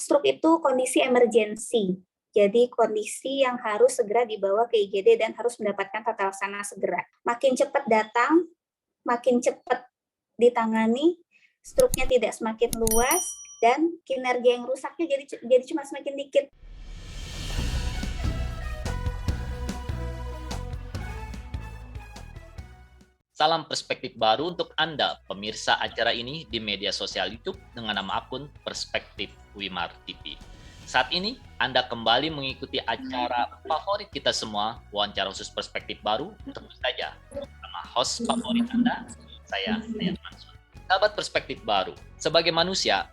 Stroke itu kondisi emergensi. Jadi kondisi yang harus segera dibawa ke IGD dan harus mendapatkan tata laksana segera. Makin cepat datang, makin cepat ditangani, struknya tidak semakin luas, dan kinerja yang rusaknya jadi cuma semakin dikit. Salam perspektif baru untuk Anda, pemirsa acara ini di media sosial YouTube dengan nama akun Perspektif Wimar TV. Saat ini, Anda kembali mengikuti acara favorit kita semua, wawancara khusus perspektif baru, tentu saja sama host favorit Anda, saya Hayat Mansur. Sahabat perspektif baru, sebagai manusia,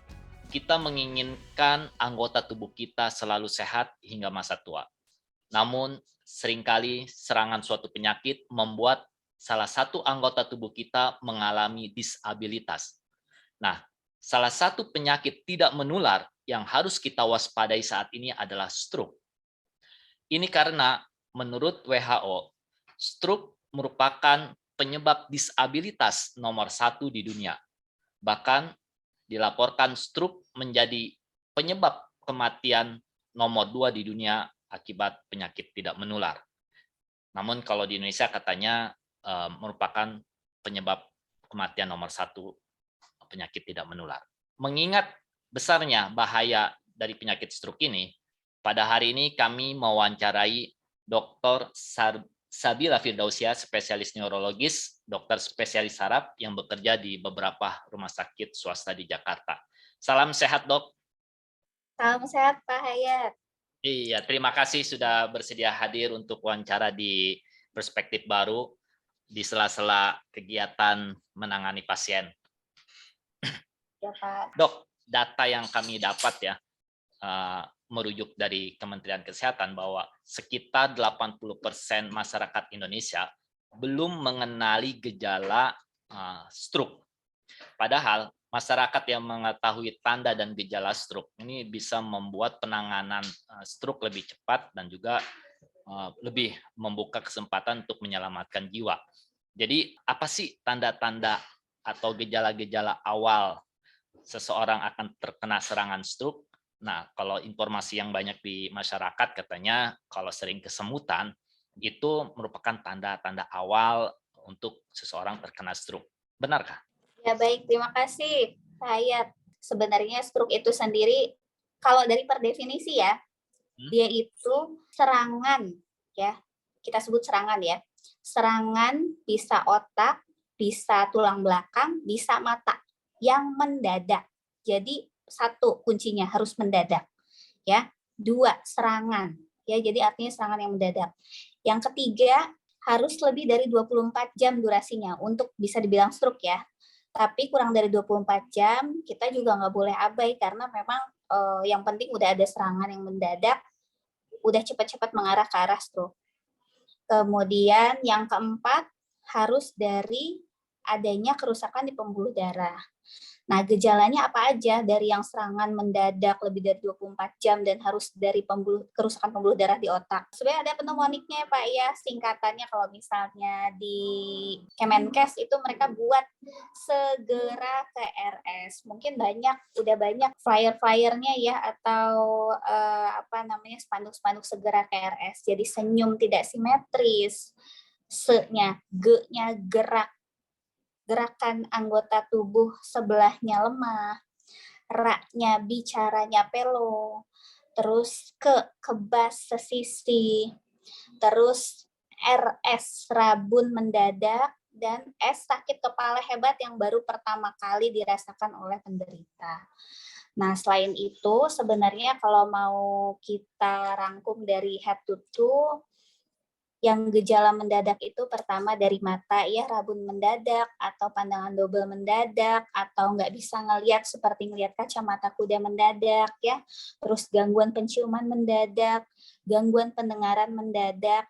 kita menginginkan anggota tubuh kita selalu sehat hingga masa tua. Namun, seringkali serangan suatu penyakit membuat salah satu anggota tubuh kita mengalami disabilitas. Nah, salah satu penyakit tidak menular yang harus kita waspadai saat ini adalah stroke. Ini karena menurut WHO, stroke merupakan penyebab disabilitas nomor 1 di dunia. Bahkan dilaporkan stroke menjadi penyebab kematian nomor 2 di dunia akibat penyakit tidak menular. Namun kalau di Indonesia katanya merupakan penyebab kematian nomor 1 penyakit tidak menular. Mengingat besarnya bahaya dari penyakit stroke ini, pada hari ini kami mewawancarai Dr. Sabila Firdausia, spesialis neurologis, dokter spesialis saraf yang bekerja di beberapa rumah sakit swasta di Jakarta. Salam sehat, Dok. Salam sehat, Pak Hayat. Iya, terima kasih sudah bersedia hadir untuk wawancara di Perspektif Baru di sela-sela kegiatan menangani pasien. Ya, Pak. Dok, data yang kami dapat ya, merujuk dari Kementerian Kesehatan bahwa sekitar 80% masyarakat Indonesia belum mengenali gejala stroke. Padahal masyarakat yang mengetahui tanda dan gejala stroke ini bisa membuat penanganan stroke lebih cepat dan juga lebih membuka kesempatan untuk menyelamatkan jiwa. Jadi apa sih tanda-tanda atau gejala-gejala awal seseorang akan terkena serangan stroke? Nah, kalau informasi yang banyak di masyarakat katanya kalau sering kesemutan itu merupakan tanda-tanda awal untuk seseorang terkena stroke. Benarkah? Ya, baik, terima kasih Pak Hayat. Sebenarnya stroke itu sendiri kalau dari per definisi ya, dia itu serangan ya. Kita sebut serangan ya. Serangan bisa otak, bisa tulang belakang, bisa mata yang mendadak. Jadi satu kuncinya harus mendadak ya. Dua, serangan ya. Jadi artinya serangan yang mendadak. Yang ketiga, harus lebih dari 24 jam durasinya untuk bisa dibilang stroke ya. Tapi kurang dari 24 jam kita juga nggak boleh abai karena memang yang penting udah ada serangan yang mendadak, udah cepat-cepat mengarah ke arah stroke. Kemudian yang keempat, harus dari adanya kerusakan di pembuluh darah. Nah, gejalanya apa aja dari yang serangan mendadak lebih dari 24 jam dan harus dari kerusakan pembuluh darah di otak. Sebenarnya ada pneumoniknya ya Pak ya, singkatannya kalau misalnya di Kemenkes itu mereka buat segera ke RS. Mungkin udah banyak flyer-flyernya ya atau spanduk-spanduk segera ke RS. Jadi senyum tidak simetris, se-nya, ge-nya gerak, gerakan anggota tubuh sebelahnya lemah, ra-nya bicaranya pelo, terus kebas sesisi, terus RS rabun mendadak, dan S sakit kepala hebat yang baru pertama kali dirasakan oleh penderita. Nah, selain itu sebenarnya kalau mau kita rangkum dari head to toe, yang gejala mendadak itu pertama dari mata ya, rabun mendadak atau pandangan double mendadak atau nggak bisa ngelihat seperti ngelihat kacamata kuda mendadak ya, terus gangguan penciuman mendadak, gangguan pendengaran mendadak,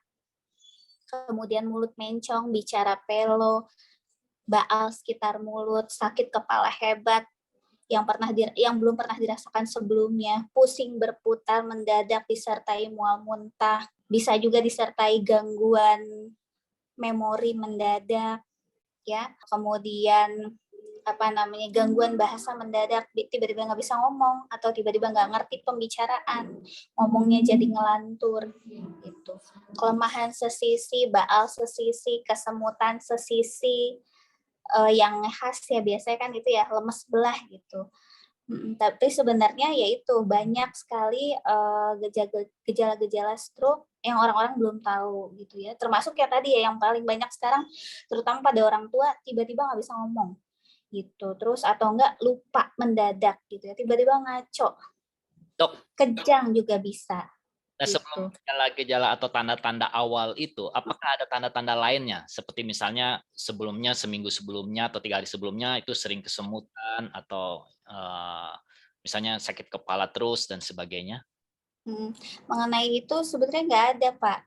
kemudian mulut mencong, bicara pelo, baal sekitar mulut, sakit kepala hebat yang belum pernah dirasakan sebelumnya, pusing berputar mendadak disertai mual muntah, bisa juga disertai gangguan memori mendadak ya. Kemudian gangguan bahasa mendadak, tiba-tiba nggak bisa ngomong atau tiba-tiba nggak ngerti pembicaraan, ngomongnya jadi ngelantur gitu. Kelemahan sesisi, baal sesisi, kesemutan sesisi, yang khas ya biasanya kan itu ya lemes belah gitu. Tapi sebenarnya ya itu banyak sekali gejala-gejala stroke yang orang-orang belum tahu gitu ya. Termasuk ya tadi ya yang paling banyak sekarang, terutama pada orang tua, tiba-tiba nggak bisa ngomong gitu. Terus atau enggak lupa mendadak gitu ya, tiba-tiba ngaco. Dok, Kejang juga bisa nah sebelum gitu. gejala-gejala atau tanda-tanda awal itu, apakah ada tanda-tanda lainnya? Seperti misalnya sebelumnya, seminggu sebelumnya, atau 3 hari sebelumnya itu sering kesemutan, atau misalnya sakit kepala terus, dan sebagainya? Mengenai itu sebenarnya nggak ada, Pak.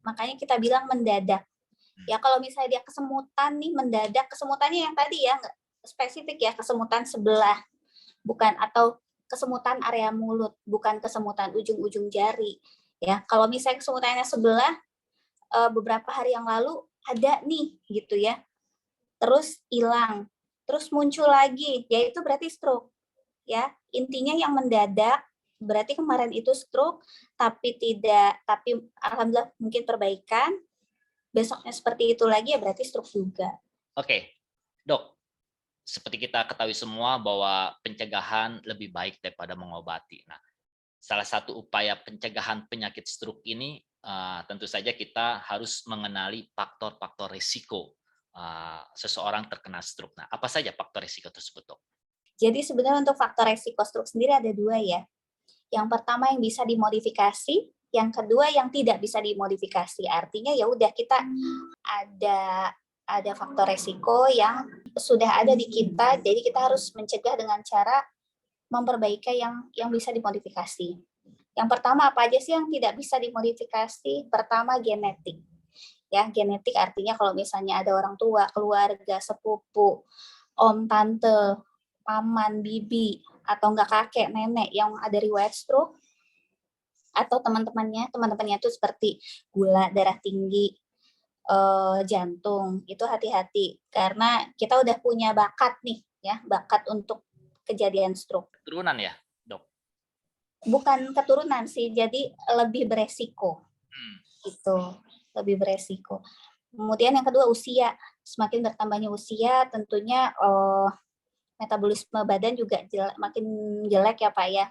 Makanya kita bilang mendadak. Ya kalau misalnya dia kesemutan nih mendadak, kesemutannya yang tadi ya, nggak spesifik ya, kesemutan sebelah, bukan, atau kesemutan area mulut, bukan kesemutan ujung-ujung jari. Ya, kalau misalnya kesemutannya sebelah, beberapa hari yang lalu ada nih gitu ya, terus hilang, terus muncul lagi, ya itu berarti stroke. Ya, intinya yang mendadak berarti kemarin itu stroke, tapi alhamdulillah mungkin perbaikan, besoknya seperti itu lagi ya berarti stroke juga. Oke, dok. Seperti kita ketahui semua bahwa pencegahan lebih baik daripada mengobati. Nah, salah satu upaya pencegahan penyakit stroke ini tentu saja kita harus mengenali faktor-faktor risiko seseorang terkena stroke. Nah, apa saja faktor risiko tersebut, dok? Jadi sebenarnya untuk faktor resiko stroke sendiri ada 2 ya. Yang pertama yang bisa dimodifikasi, yang kedua yang tidak bisa dimodifikasi. Artinya ya udah kita ada faktor resiko yang sudah ada di kita, jadi kita harus mencegah dengan cara memperbaiki yang bisa dimodifikasi. Yang pertama apa aja sih yang tidak bisa dimodifikasi? Pertama genetik. Ya, genetik artinya kalau misalnya ada orang tua, keluarga, sepupu, om, tante, paman, bibi, atau enggak kakek, nenek yang ada riwayat stroke, atau teman-temannya itu seperti gula darah tinggi, jantung, itu hati-hati karena kita udah punya bakat nih ya, bakat untuk kejadian stroke. Keturunan ya, dok? Bukan keturunan sih, jadi lebih beresiko. Itu lebih beresiko. Kemudian yang kedua usia, semakin bertambahnya usia tentunya metabolisme badan juga makin jelek ya Pak ya,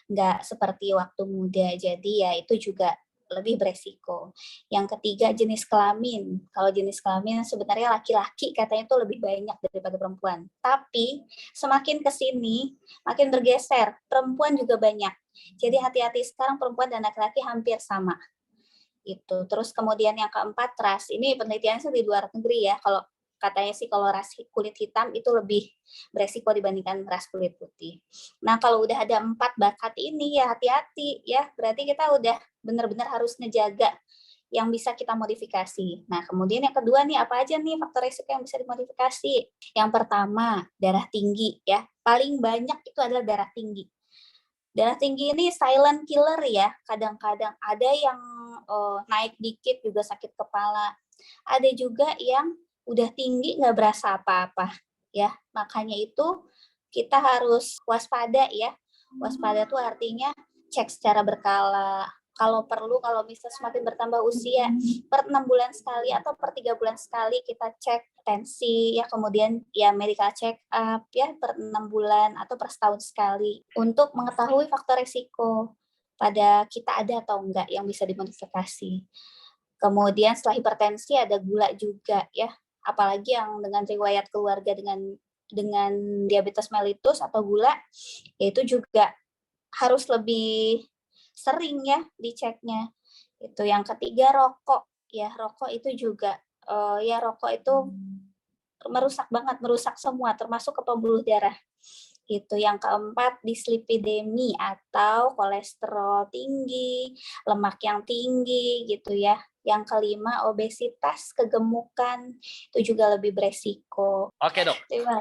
nggak seperti waktu muda. Jadi ya itu juga lebih beresiko. Yang ketiga jenis kelamin. Kalau jenis kelamin sebenarnya laki-laki katanya itu lebih banyak daripada perempuan. Tapi semakin ke sini makin bergeser, perempuan juga banyak. Jadi hati-hati sekarang perempuan dan laki-laki hampir sama. Itu. Terus kemudian yang keempat ras. Ini penelitiannya di luar negeri ya. Kalau katanya sih kalau ras kulit hitam itu lebih beresiko dibandingkan ras kulit putih. Nah kalau udah ada 4 bakat ini ya hati-hati ya, berarti kita udah benar-benar harus ngejaga yang bisa kita modifikasi. Nah kemudian yang kedua nih apa aja nih faktor risiko yang bisa dimodifikasi? Yang pertama darah tinggi ya, paling banyak itu adalah darah tinggi. Darah tinggi ini silent killer ya, kadang-kadang ada yang naik dikit juga sakit kepala, ada juga yang udah tinggi nggak berasa apa-apa ya. Makanya itu kita harus waspada ya. Waspada tuh artinya cek secara berkala. Kalau perlu, kalau bisa semakin bertambah usia, per 6 bulan sekali atau per 3 bulan sekali kita cek tensi, ya kemudian ya medical check up ya per 6 bulan atau per setahun sekali untuk mengetahui faktor risiko pada kita ada atau enggak yang bisa dimodifikasi. Kemudian setelah hipertensi ada gula juga ya, apalagi yang dengan riwayat keluarga dengan diabetes mellitus atau gula, itu juga harus lebih sering ya diceknya. Itu yang ketiga rokok ya, rokok itu juga ya rokok itu merusak banget, merusak semua termasuk ke pembuluh darah. Itu yang keempat dislipidemi atau kolesterol tinggi, lemak yang tinggi gitu ya. Yang kelima obesitas, kegemukan itu juga lebih beresiko. Oke dok. Terima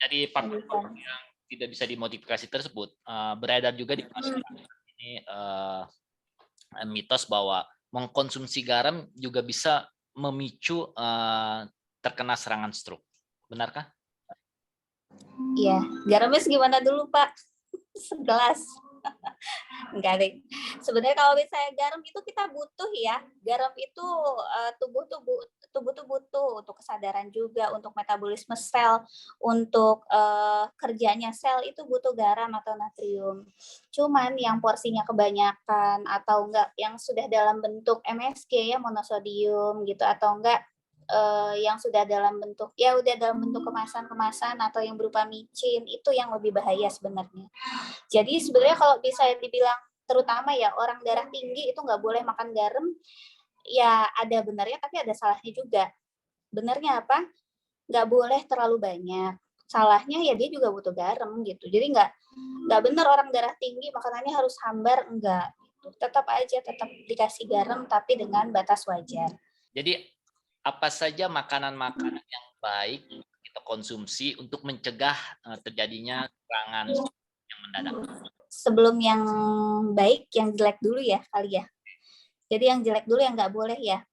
Jadi faktor yang tidak bisa dimodifikasi tersebut beredar juga di masyarakat ini mitos bahwa mengkonsumsi garam juga bisa memicu terkena serangan stroke. Benarkah? Iya, garamnya gimana dulu Pak? Segelas. Enggak deh. Sebenarnya kalau misalnya garam itu kita butuh ya. Garam itu tubuh tuh butuh untuk kesadaran juga, untuk metabolisme sel, untuk kerjanya sel itu butuh garam atau natrium. Cuman yang porsinya kebanyakan atau enggak yang sudah dalam bentuk MSG ya monosodium gitu atau enggak yang sudah dalam bentuk ya udah dalam bentuk kemasan-kemasan atau yang berupa micin itu yang lebih bahaya sebenarnya. Jadi sebenarnya kalau bisa dibilang terutama ya orang darah tinggi itu nggak boleh makan garam, ya ada benarnya tapi ada salahnya juga. Benarnya apa? Nggak boleh terlalu banyak. Salahnya ya dia juga butuh garam gitu. Jadi nggak benar orang darah tinggi makanannya harus hambar, enggak. Tetap dikasih garam tapi dengan batas wajar. Jadi apa saja makanan-makanan yang baik kita konsumsi untuk mencegah terjadinya serangan yang mendadak? Sebelum yang baik, yang jelek dulu ya kali ya. Jadi yang jelek dulu yang nggak boleh ya.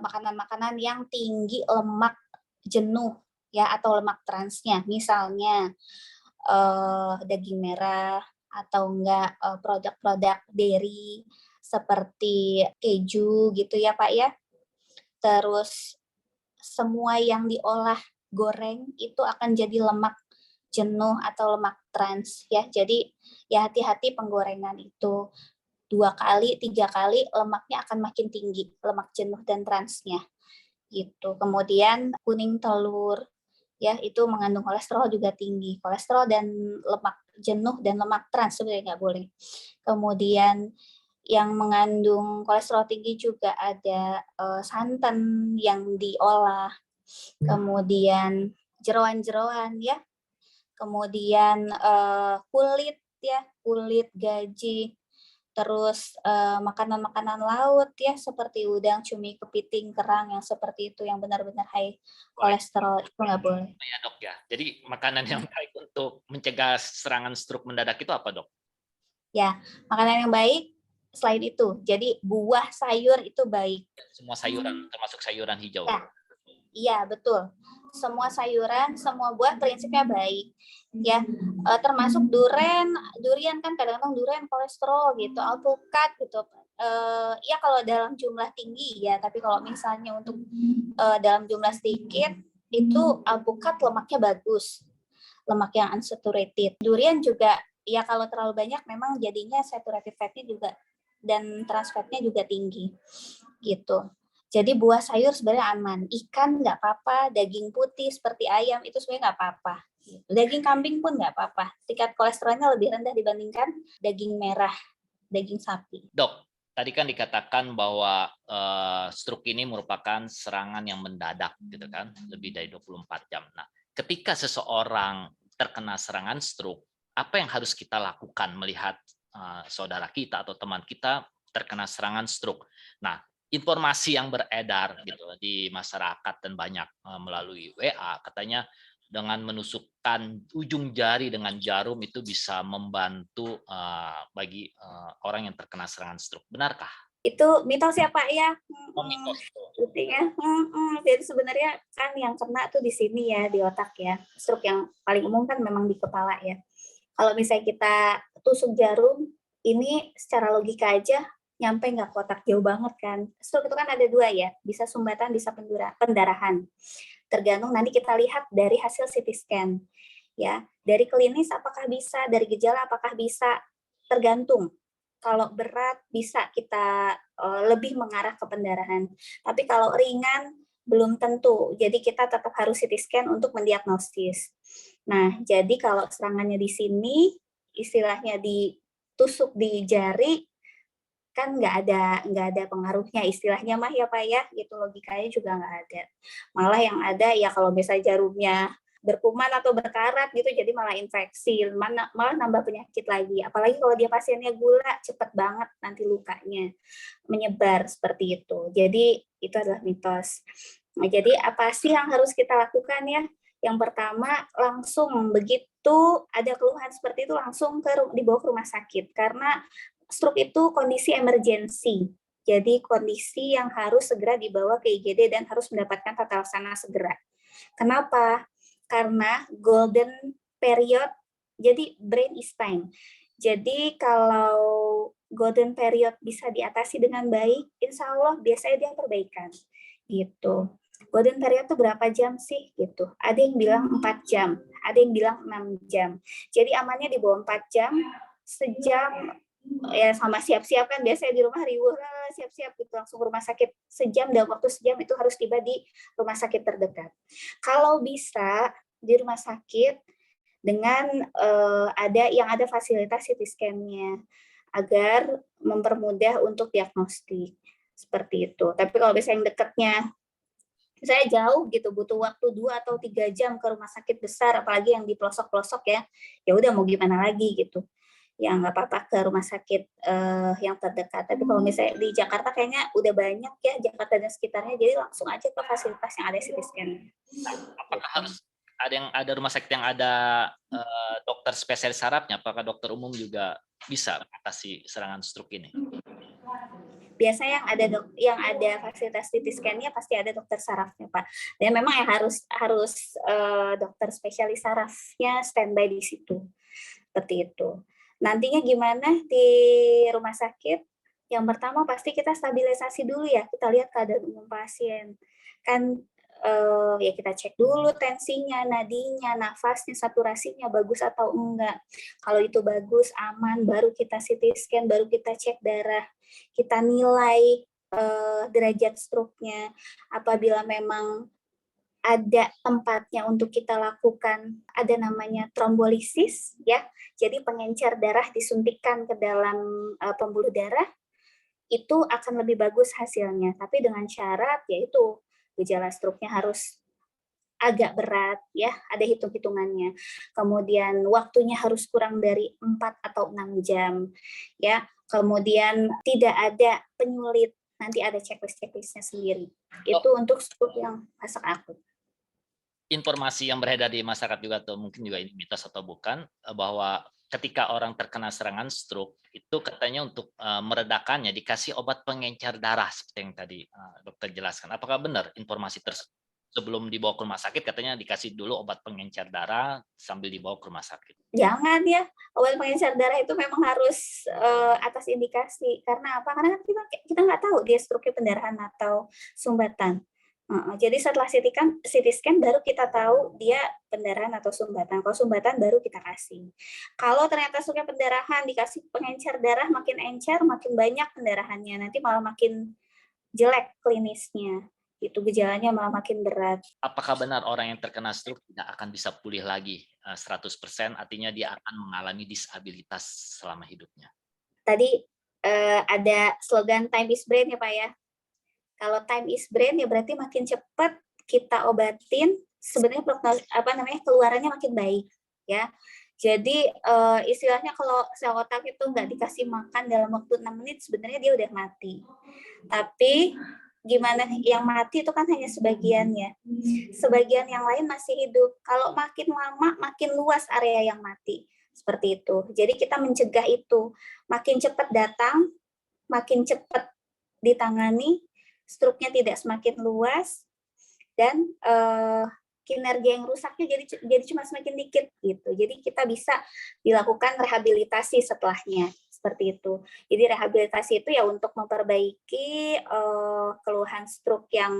Makanan-makanan yang tinggi lemak jenuh ya atau lemak transnya. Misalnya daging merah atau enggak produk-produk dairy seperti keju gitu ya Pak ya. Terus semua yang diolah goreng itu akan jadi lemak jenuh atau lemak trans ya. Jadi ya hati-hati penggorengan itu 2 kali, 3 kali lemaknya akan makin tinggi, lemak jenuh dan transnya gitu. Kemudian kuning telur ya itu mengandung kolesterol juga tinggi. Kolesterol dan lemak jenuh dan lemak trans sebenarnya nggak boleh. Kemudian yang mengandung kolesterol tinggi juga ada santan yang diolah, kemudian jeroan-jeroan ya, kemudian kulit ya, kulit gaji, terus makanan-makanan laut ya seperti udang, cumi, kepiting, kerang yang seperti itu yang benar-benar high kolesterol itu nggak boleh. Ya dok ya. Jadi makanan yang baik untuk mencegah serangan stroke mendadak itu apa dok? Ya, makanan yang baik selain itu. Jadi buah sayur itu baik. Semua sayuran, termasuk sayuran hijau. Ya, iya betul. Semua sayuran, semua buah prinsipnya baik. Ya, termasuk durian kan kadang-kadang durian kolesterol gitu, alpukat gitu. Ya kalau dalam jumlah tinggi ya, tapi kalau misalnya untuk dalam jumlah sedikit itu alpukat lemaknya bagus, lemak yang unsaturated. Durian juga ya kalau terlalu banyak memang jadinya saturated fatnya juga dan trans fatnya juga tinggi gitu. Jadi buah sayur sebenarnya aman, ikan nggak apa-apa, daging putih seperti ayam itu sebenarnya nggak apa-apa. Daging kambing pun nggak apa-apa, tingkat kolesterolnya lebih rendah dibandingkan daging merah, daging sapi. Dok, tadi kan dikatakan bahwa stroke ini merupakan serangan yang mendadak gitu kan, lebih dari 24 jam. Nah, ketika seseorang terkena serangan stroke, apa yang harus kita lakukan melihat saudara kita atau teman kita terkena serangan stroke? Nah, informasi yang beredar gitu di masyarakat dan banyak melalui WA katanya dengan menusukkan ujung jari dengan jarum itu bisa membantu bagi orang yang terkena serangan stroke. Benarkah? Itu mitos ya Pak ya. Mitos. Intinya, jadi sebenarnya kan yang kena tuh di sini ya di otak ya. Stroke yang paling umum kan memang di kepala ya. Kalau misalnya kita tusuk jarum, ini secara logika aja nyampe nggak ke otak jauh banget kan. Stroke itu kan ada 2 ya, bisa sumbatan, bisa pendarahan. Tergantung nanti kita lihat dari hasil CT scan. Ya, dari klinis apakah bisa, dari gejala apakah bisa, tergantung. Kalau berat bisa kita lebih mengarah ke pendarahan. Tapi kalau ringan belum tentu. Jadi kita tetap harus CT scan untuk mendiagnosis. Nah, jadi kalau serangannya di sini, istilahnya ditusuk di jari, kan nggak ada pengaruhnya istilahnya mah ya Pak ya, gitu logikanya juga nggak ada. Malah yang ada ya kalau misalnya jarumnya berkuman atau berkarat gitu, jadi malah infeksi, malah nambah penyakit lagi. Apalagi kalau dia pasiennya gula, cepet banget nanti lukanya menyebar seperti itu. Jadi itu adalah mitos. Nah, jadi apa sih yang harus kita lakukan ya? Yang pertama, langsung begitu ada keluhan seperti itu langsung dibawa ke rumah sakit. Karena stroke itu kondisi emergensi. Jadi kondisi yang harus segera dibawa ke IGD dan harus mendapatkan tata laksana segera. Kenapa? karena golden period, jadi brain is time. Jadi kalau golden period bisa diatasi dengan baik, insya Allah biasanya dia perbaikan gitu. Golden period itu berapa jam sih gitu? Ada yang bilang 4 jam, ada yang bilang 6 jam. Jadi amannya di bawah 4 jam, sejam ya sama siap-siap kan biasanya di rumah riuh siap-siap gitu langsung ke rumah sakit sejam, dalam waktu sejam itu harus tiba di rumah sakit terdekat. Kalau bisa di rumah sakit dengan ada fasilitas CT scan-nya agar mempermudah untuk diagnostik seperti itu. Tapi kalau misalnya yang dekatnya saya jauh gitu butuh waktu 2 atau 3 jam ke rumah sakit besar apalagi yang di pelosok-pelosok ya udah mau gimana lagi gitu. Ya nggak apa-apa ke rumah sakit yang terdekat. Tapi kalau misalnya di Jakarta kayaknya udah banyak ya Jakarta dan sekitarnya, jadi langsung aja ke fasilitas yang ada CT scan. Apakah harus ada rumah sakit yang ada dokter spesialis sarafnya? Apakah dokter umum juga bisa mengatasi serangan stroke ini? Biasanya yang ada fasilitas CT scan-nya pasti ada dokter sarafnya, Pak. Dan memang yang harus dokter spesialis sarafnya standby di situ. Seperti itu. Nantinya gimana di rumah sakit? Yang pertama pasti kita stabilisasi dulu ya, kita lihat keadaan umum pasien. Kan ya kita cek dulu tensinya, nadinya, nafasnya, saturasinya bagus atau enggak. Kalau itu bagus, aman, baru kita CT scan, baru kita cek darah, kita nilai derajat stroke-nya. Apabila memang ada tempatnya untuk kita lakukan, ada namanya trombolisis ya. Jadi pengencer darah disuntikkan ke dalam pembuluh darah, itu akan lebih bagus hasilnya. Tapi dengan syarat yaitu gejala stroke-nya harus agak berat ya, ada hitung-hitungannya. Kemudian waktunya harus kurang dari 4 atau 6 jam ya. Kemudian tidak ada penyulit, nanti ada checklist-checklistnya sendiri. Itu untuk stroke yang fase akut. Informasi yang beredar di masyarakat juga atau mungkin juga ini mitos atau bukan bahwa ketika orang terkena serangan stroke itu katanya untuk meredakannya dikasih obat pengencer darah seperti yang tadi dokter jelaskan. Apakah benar informasi tersebut? Sebelum dibawa ke rumah sakit katanya dikasih dulu obat pengencer darah sambil dibawa ke rumah sakit. Jangan ya, obat pengencer darah itu memang harus atas indikasi. Karena apa? Karena kita nggak tahu dia stroke pendarahan atau sumbatan. Jadi setelah CT scan baru kita tahu dia pendarahan atau sumbatan. Kalau sumbatan baru kita kasih. Kalau ternyata stroke pendarahan dikasih pengencer darah makin encer, makin banyak pendarahannya. Nanti malah makin jelek klinisnya. Itu gejalanya malah makin berat. Apakah benar orang yang terkena stroke tidak akan bisa pulih lagi 100%, artinya dia akan mengalami disabilitas selama hidupnya? Tadi ada slogan time is brain ya Pak ya. Kalau time is brain ya berarti makin cepat kita obatin, sebenarnya keluarannya makin baik ya. Jadi istilahnya kalau sel otak itu nggak dikasih makan dalam waktu 6 menit sebenarnya dia udah mati. Tapi gimana yang mati itu kan hanya sebagian ya. Sebagian yang lain masih hidup. Kalau makin lama makin luas area yang mati. Seperti itu. Jadi kita mencegah itu. Makin cepat datang, makin cepat ditangani, struknya tidak semakin luas, dan kinerja yang rusaknya jadi cuma semakin dikit gitu. Jadi kita bisa dilakukan rehabilitasi setelahnya seperti itu. Jadi rehabilitasi itu ya untuk memperbaiki keluhan stroke yang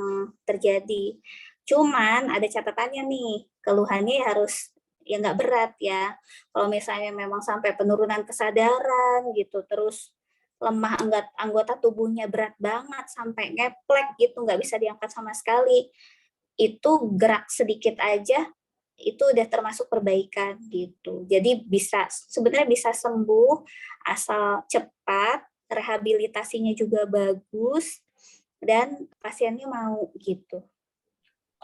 terjadi. Cuman ada catatannya nih, keluhannya harus ya nggak berat ya. Kalau misalnya memang sampai penurunan kesadaran gitu, terus lemah anggota tubuhnya berat banget sampai ngeplek gitu, nggak bisa diangkat sama sekali, itu gerak sedikit aja itu udah termasuk perbaikan gitu. Jadi sebenarnya bisa sembuh asal cepat, rehabilitasinya juga bagus, dan pasiennya mau gitu.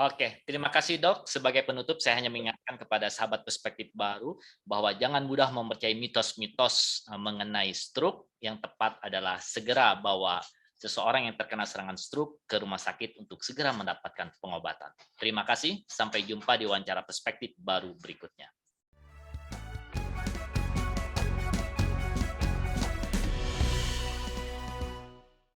Oke, terima kasih Dok. Sebagai penutup, saya hanya mengingatkan kepada sahabat perspektif baru bahwa jangan mudah mempercayai mitos-mitos mengenai stroke. Yang tepat adalah segera bawa seseorang yang terkena serangan stroke ke rumah sakit untuk segera mendapatkan pengobatan. Terima kasih, sampai jumpa di wawancara perspektif baru berikutnya.